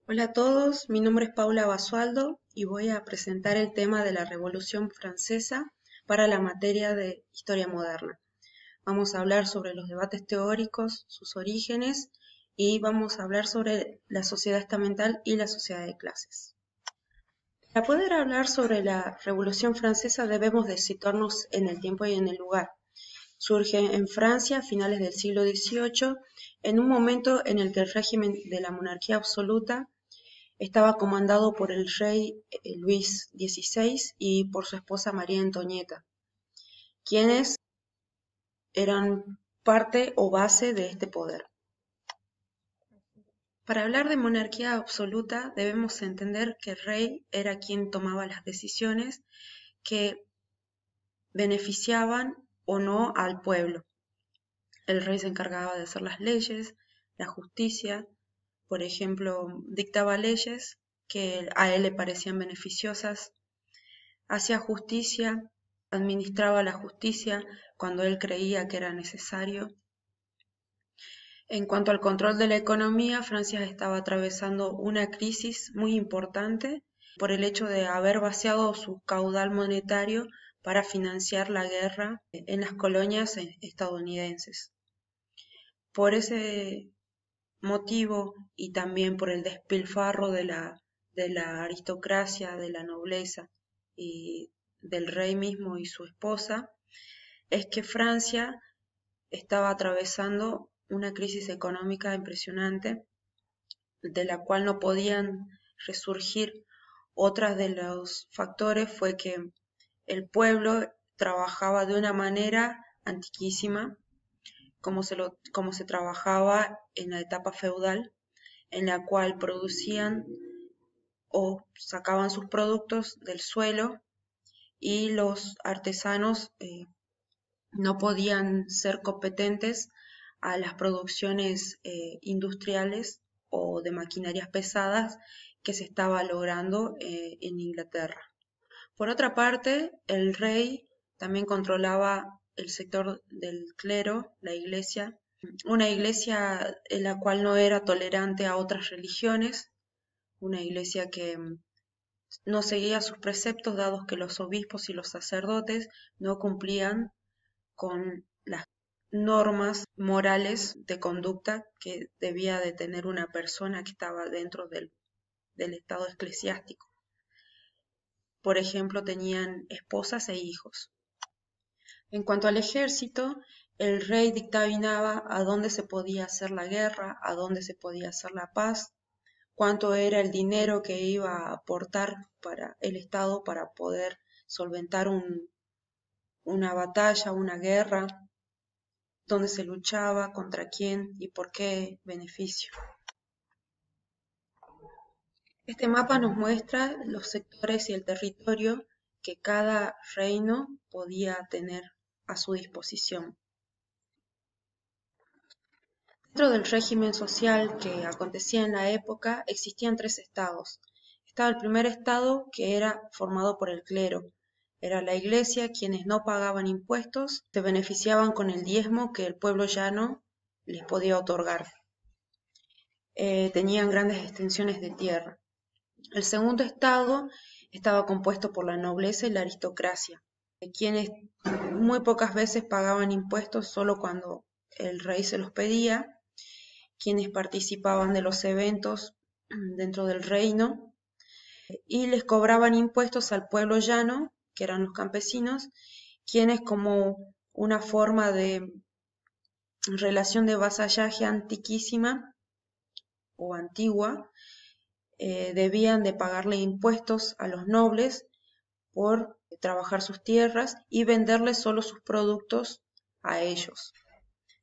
Hola a todos, mi nombre es Paula Basualdo y voy a presentar el tema de la Revolución Francesa para la materia de Historia Moderna. Vamos a hablar sobre los debates teóricos, sus orígenes y vamos a hablar sobre la sociedad estamental y la sociedad de clases. Para poder hablar sobre la Revolución Francesa debemos de situarnos en el tiempo y en el lugar. Surge en Francia a finales del siglo XVIII, en un momento en el que el régimen de la monarquía absoluta estaba comandado por el rey Luis XVI y por su esposa María Antonieta, quienes eran parte o base de este poder. Para hablar de monarquía absoluta debemos entender que el rey era quien tomaba las decisiones que beneficiaban o no al pueblo. El rey se encargaba de hacer las leyes, la justicia, por ejemplo, dictaba leyes que a él le parecían beneficiosas, hacía justicia, administraba la justicia cuando él creía que era necesario. En cuanto al control de la economía, Francia estaba atravesando una crisis muy importante por el hecho de haber vaciado su caudal monetario para financiar la guerra en las colonias estadounidenses. Por ese motivo y también por el despilfarro de la aristocracia, de la nobleza y del rey mismo y su esposa, es que Francia estaba atravesando una crisis económica impresionante, de la cual no podían resurgir. Otro de los factores fue que el pueblo trabajaba de una manera antiquísima, como se trabajaba en la etapa feudal, en la cual producían o sacaban sus productos del suelo y los artesanos no podían ser competentes a las producciones industriales o de maquinarias pesadas que se estaba logrando en Inglaterra. Por otra parte, el rey también controlaba el sector del clero, la iglesia, una iglesia en la cual no era tolerante a otras religiones, una iglesia que no seguía sus preceptos, dados que los obispos y los sacerdotes no cumplían con las normas morales de conducta que debía de tener una persona que estaba dentro del estado eclesiástico. Por ejemplo, tenían esposas e hijos. En cuanto al ejército, el rey dictaminaba a dónde se podía hacer la guerra, a dónde se podía hacer la paz, cuánto era el dinero que iba a aportar para el Estado para poder solventar una batalla, una guerra, dónde se luchaba, contra quién y por qué beneficio. Este mapa nos muestra los sectores y el territorio que cada reino podía tener a su disposición. Dentro del régimen social que acontecía en la época existían tres estados. Estaba el primer estado, que era formado por el clero. Era la iglesia, quienes no pagaban impuestos, se beneficiaban con el diezmo que el pueblo llano les podía otorgar. Tenían grandes extensiones de tierra. El segundo estado estaba compuesto por la nobleza y la aristocracia, quienes muy pocas veces pagaban impuestos, solo cuando el rey se los pedía, quienes participaban de los eventos dentro del reino y les cobraban impuestos al pueblo llano, que eran los campesinos, quienes, como una forma de relación de vasallaje antiquísima o antigua, debían de pagarle impuestos a los nobles por trabajar sus tierras y venderles solo sus productos a ellos.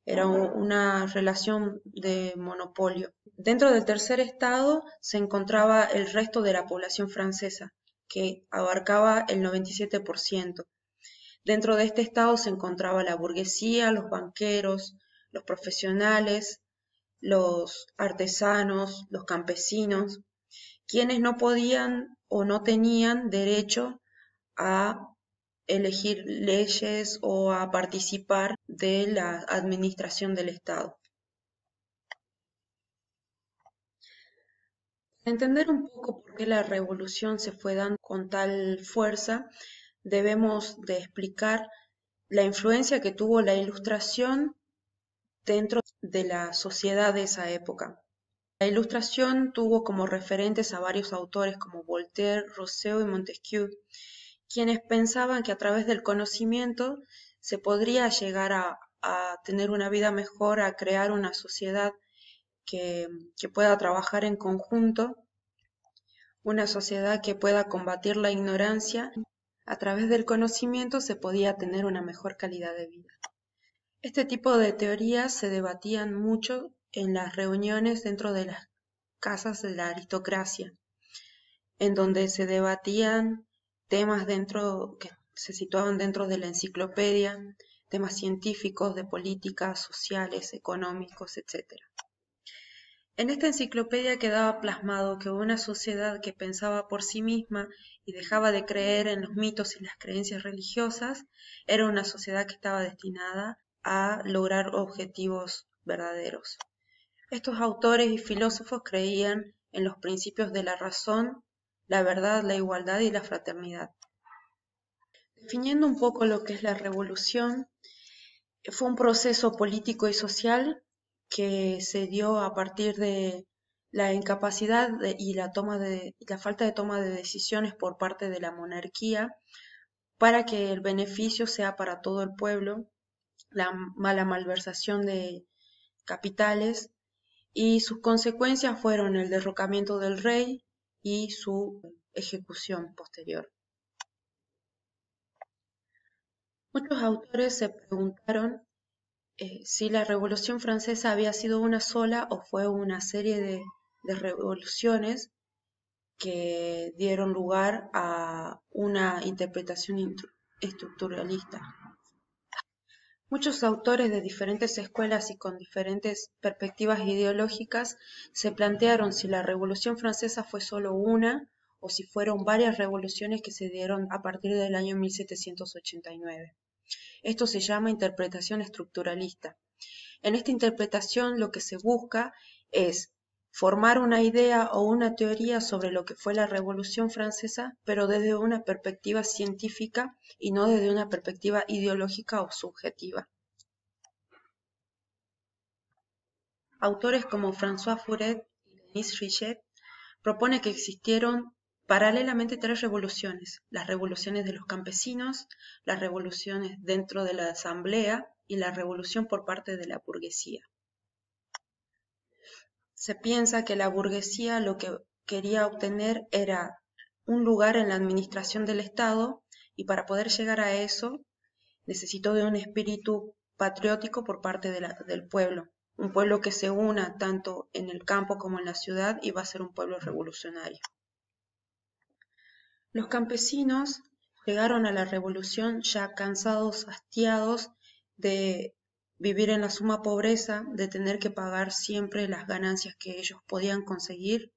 Era una relación de monopolio. Dentro del tercer estado se encontraba el resto de la población francesa, que abarcaba el 97%. Dentro de este estado se encontraba la burguesía, los banqueros, los profesionales, los artesanos, los campesinos, quienes no podían o no tenían derecho a elegir leyes o a participar de la administración del Estado. Para entender un poco por qué la revolución se fue dando con tal fuerza, debemos de explicar la influencia que tuvo la Ilustración dentro de la sociedad de esa época. La Ilustración tuvo como referentes a varios autores como Voltaire, Rousseau y Montesquieu, quienes pensaban que a través del conocimiento se podría llegar a tener una vida mejor, a crear una sociedad que, que pueda trabajar en conjunto, una sociedad que pueda combatir la ignorancia. A través del conocimiento se podía tener una mejor calidad de vida. Este tipo de teorías se debatían mucho en las reuniones dentro de las casas de la aristocracia, en donde se debatían temas dentro que se situaban dentro de la enciclopedia, temas científicos, de políticas, sociales, económicos, etc. En esta enciclopedia quedaba plasmado que una sociedad que pensaba por sí misma y dejaba de creer en los mitos y las creencias religiosas era una sociedad que estaba destinada a lograr objetivos verdaderos. Estos autores y filósofos creían en los principios de la razón, la verdad, la igualdad y la fraternidad. Definiendo un poco lo que es la revolución, fue un proceso político y social que se dio a partir de la incapacidad y la falta de toma de decisiones por parte de la monarquía para que el beneficio sea para todo el pueblo, la mala malversación de capitales, y sus consecuencias fueron el derrocamiento del rey y su ejecución posterior. Muchos autores se preguntaron si la Revolución Francesa había sido una sola o fue una serie de revoluciones que dieron lugar a una interpretación estructuralista. Muchos autores de diferentes escuelas y con diferentes perspectivas ideológicas se plantearon si la Revolución Francesa fue solo una o si fueron varias revoluciones que se dieron a partir del año 1789. Esto se llama interpretación estructuralista. En esta interpretación lo que se busca es formar una idea o una teoría sobre lo que fue la Revolución Francesa, pero desde una perspectiva científica y no desde una perspectiva ideológica o subjetiva. Autores como François Furet y Denis Richet propone que existieron paralelamente tres revoluciones: las revoluciones de los campesinos, las revoluciones dentro de la asamblea y la revolución por parte de la burguesía. Se piensa que la burguesía lo que quería obtener era un lugar en la administración del Estado, y para poder llegar a eso necesitó de un espíritu patriótico por parte del pueblo, un pueblo que se una tanto en el campo como en la ciudad, y va a ser un pueblo revolucionario. Los campesinos llegaron a la revolución ya cansados, hastiados de vivir en la suma pobreza, de tener que pagar siempre las ganancias que ellos podían conseguir.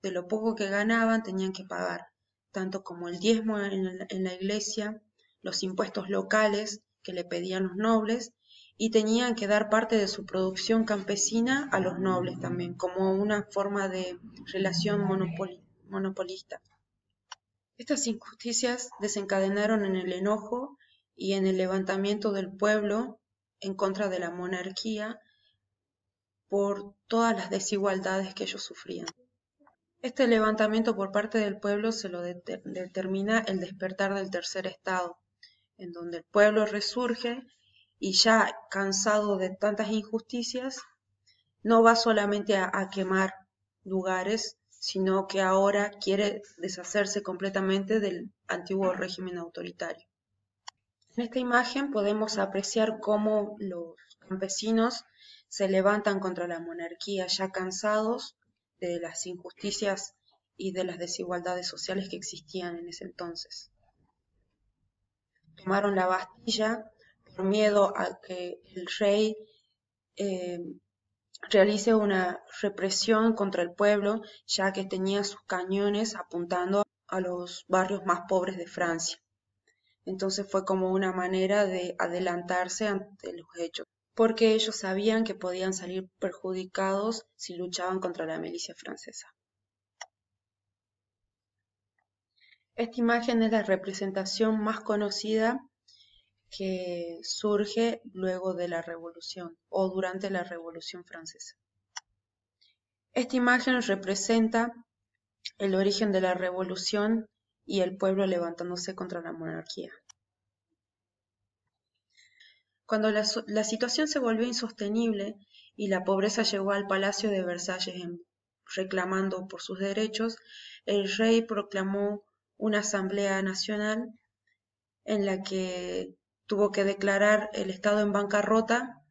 De lo poco que ganaban tenían que pagar, tanto como el diezmo en la iglesia, los impuestos locales que le pedían los nobles, y tenían que dar parte de su producción campesina a los nobles también, como una forma de relación monopolista. Estas injusticias desencadenaron en el enojo y en el levantamiento del pueblo en contra de la monarquía por todas las desigualdades que ellos sufrían. Este levantamiento por parte del pueblo se lo determina el despertar del tercer estado, en donde el pueblo resurge y, ya cansado de tantas injusticias, no va solamente a quemar lugares, sino que ahora quiere deshacerse completamente del antiguo régimen autoritario. En esta imagen podemos apreciar cómo los campesinos se levantan contra la monarquía, ya cansados de las injusticias y de las desigualdades sociales que existían en ese entonces. Tomaron la Bastilla por miedo a que el rey eh, realice una represión contra el pueblo, ya que tenía sus cañones apuntando a los barrios más pobres de Francia. Entonces fue como una manera de adelantarse ante los hechos, porque ellos sabían que podían salir perjudicados si luchaban contra la milicia francesa. Esta imagen es la representación más conocida que surge luego de la Revolución o durante la Revolución Francesa. Esta imagen representa el origen de la Revolución y el pueblo levantándose contra la monarquía. Cuando la situación se volvió insostenible y la pobreza llegó al Palacio de Versalles reclamando por sus derechos, el rey proclamó una asamblea nacional en la que tuvo que declarar el Estado en bancarrota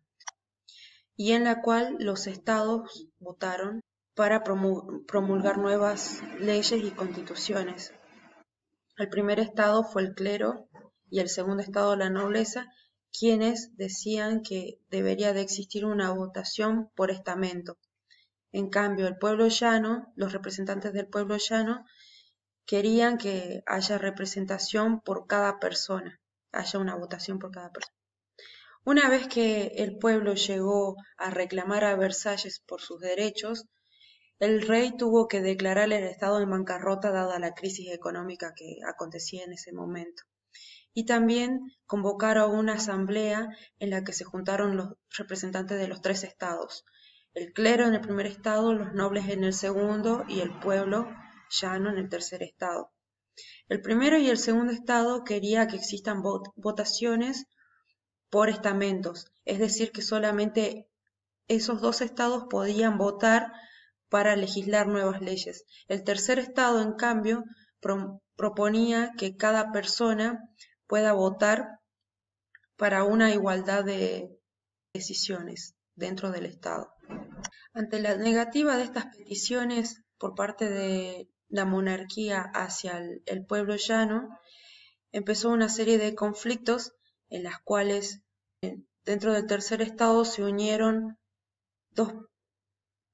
y en la cual los estados votaron para promulgar nuevas leyes y constituciones. El primer estado fue el clero y el segundo estado la nobleza, quienes decían que debería de existir una votación por estamento. En cambio, el pueblo llano, los representantes del pueblo llano, querían que haya representación por cada persona, haya una votación por cada persona. Una vez que el pueblo llegó a reclamar a Versalles por sus derechos, el rey tuvo que declarar el estado en bancarrota dada la crisis económica que acontecía en ese momento. Y también convocar a una asamblea en la que se juntaron los representantes de los tres estados, el clero en el primer estado, los nobles en el segundo y el pueblo llano en el tercer estado. El primero y el segundo estado quería que existan votaciones por estamentos, es decir, que solamente esos dos estados podían votar para legislar nuevas leyes. El tercer estado, en cambio, proponía que cada persona pueda votar para una igualdad de decisiones dentro del Estado. Ante la negativa de estas peticiones por parte de la monarquía hacia el pueblo llano, empezó una serie de conflictos en las cuales dentro del tercer estado se unieron dos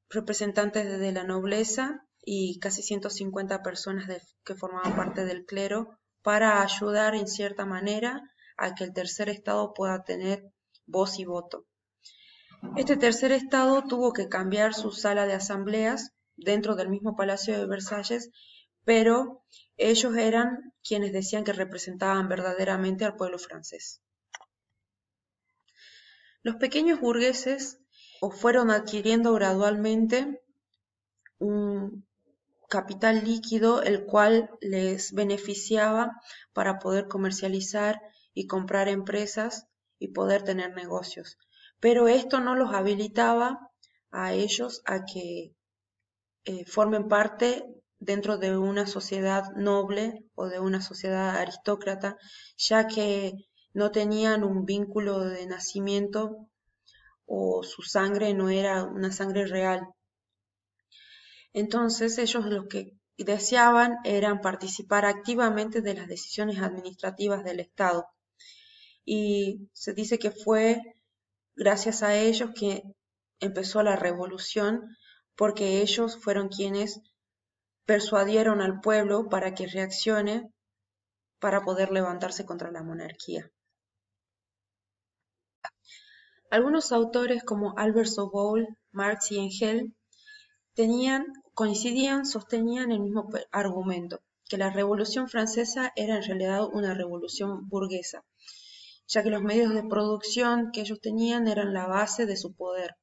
representantes de la nobleza y casi 150 personas que formaban parte del clero para ayudar en cierta manera a que el tercer estado pueda tener voz y voto. Este tercer estado tuvo que cambiar su sala de asambleas dentro del mismo Palacio de Versalles, pero ellos eran quienes decían que representaban verdaderamente al pueblo francés. Los pequeños burgueses fueron adquiriendo gradualmente un capital líquido el cual les beneficiaba para poder comercializar y comprar empresas y poder tener negocios. Pero esto no los habilitaba a ellos a que formen parte dentro de una sociedad noble o de una sociedad aristócrata, ya que no tenían un vínculo de nacimiento o su sangre no era una sangre real. Entonces ellos lo que deseaban era participar activamente de las decisiones administrativas del Estado. Y se dice que fue gracias a ellos que empezó la revolución, porque ellos fueron quienes persuadieron al pueblo para que reaccione para poder levantarse contra la monarquía. Algunos autores como Albert Soboul, Marx y Engel sostenían el mismo argumento, que la Revolución Francesa era en realidad una revolución burguesa, ya que los medios de producción que ellos tenían eran la base de su poder.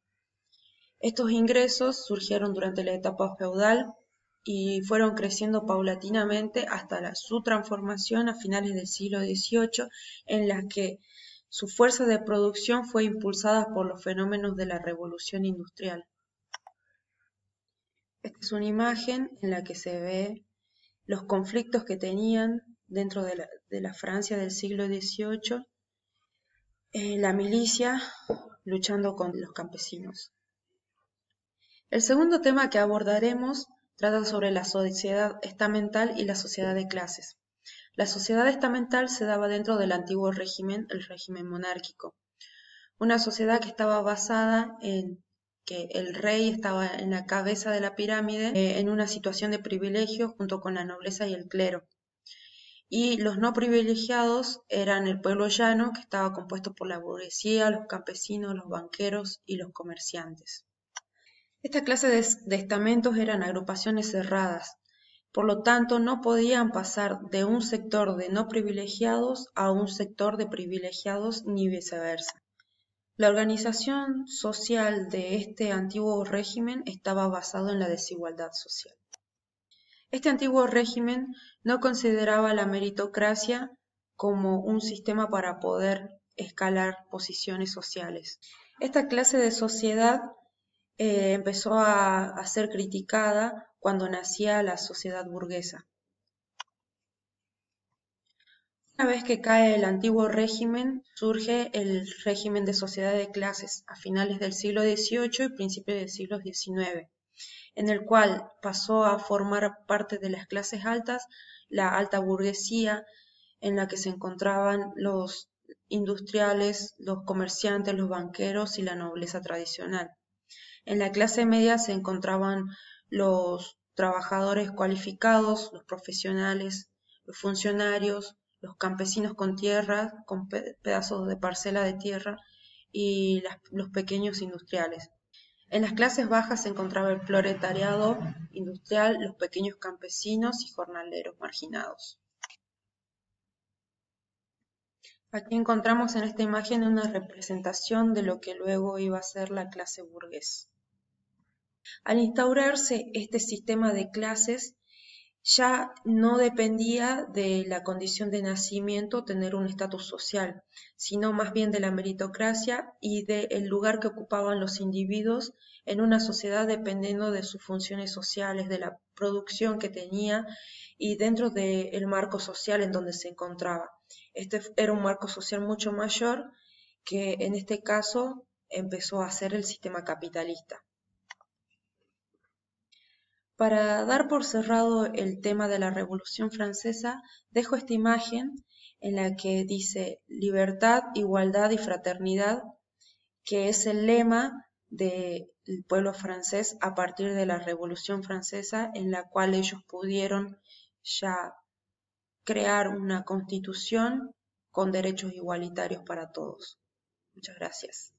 Estos ingresos surgieron durante la etapa feudal y fueron creciendo paulatinamente hasta su transformación a finales del siglo XVIII, en la que su fuerza de producción fue impulsada por los fenómenos de la revolución industrial. Esta es una imagen en la que se ve los conflictos que tenían dentro de la Francia del siglo XVIII, la milicia luchando con los campesinos. El segundo tema que abordaremos trata sobre la sociedad estamental y la sociedad de clases. La sociedad estamental se daba dentro del antiguo régimen, el régimen monárquico, una sociedad que estaba basada en que el rey estaba en la cabeza de la pirámide en una situación de privilegio junto con la nobleza y el clero. Y los no privilegiados eran el pueblo llano, que estaba compuesto por la burguesía, los campesinos, los banqueros y los comerciantes. Esta clase de estamentos eran agrupaciones cerradas, Por lo tanto, no podían pasar de un sector de no privilegiados a un sector de privilegiados ni viceversa. La organización social de este antiguo régimen estaba basado en la desigualdad social. Este antiguo régimen no consideraba la meritocracia como un sistema para poder escalar posiciones sociales. Esta clase de sociedad empezó a ser criticada cuando nacía la sociedad burguesa. Una vez que cae el antiguo régimen, surge el régimen de sociedad de clases a finales del siglo XVIII y principios del siglo XIX, en el cual pasó a formar parte de las clases altas la alta burguesía, en la que se encontraban los industriales, los comerciantes, los banqueros y la nobleza tradicional. En la clase media se encontraban los trabajadores cualificados, los profesionales, los funcionarios, los campesinos con tierra, con pedazos de parcela de tierra y los pequeños industriales. En las clases bajas se encontraba el proletariado industrial, los pequeños campesinos y jornaleros marginados. Aquí encontramos en esta imagen una representación de lo que luego iba a ser la clase burguesa. Al instaurarse este sistema de clases, ya no dependía de la condición de nacimiento tener un estatus social, sino más bien de la meritocracia y del lugar que ocupaban los individuos en una sociedad dependiendo de sus funciones sociales, de la producción que tenía y dentro del marco social en donde se encontraba. Este era un marco social mucho mayor que en este caso empezó a ser el sistema capitalista. Para dar por cerrado el tema de la Revolución Francesa, dejo esta imagen en la que dice libertad, igualdad y fraternidad, que es el lema del pueblo francés a partir de la Revolución Francesa, en la cual ellos pudieron ya crear una constitución con derechos igualitarios para todos. Muchas gracias.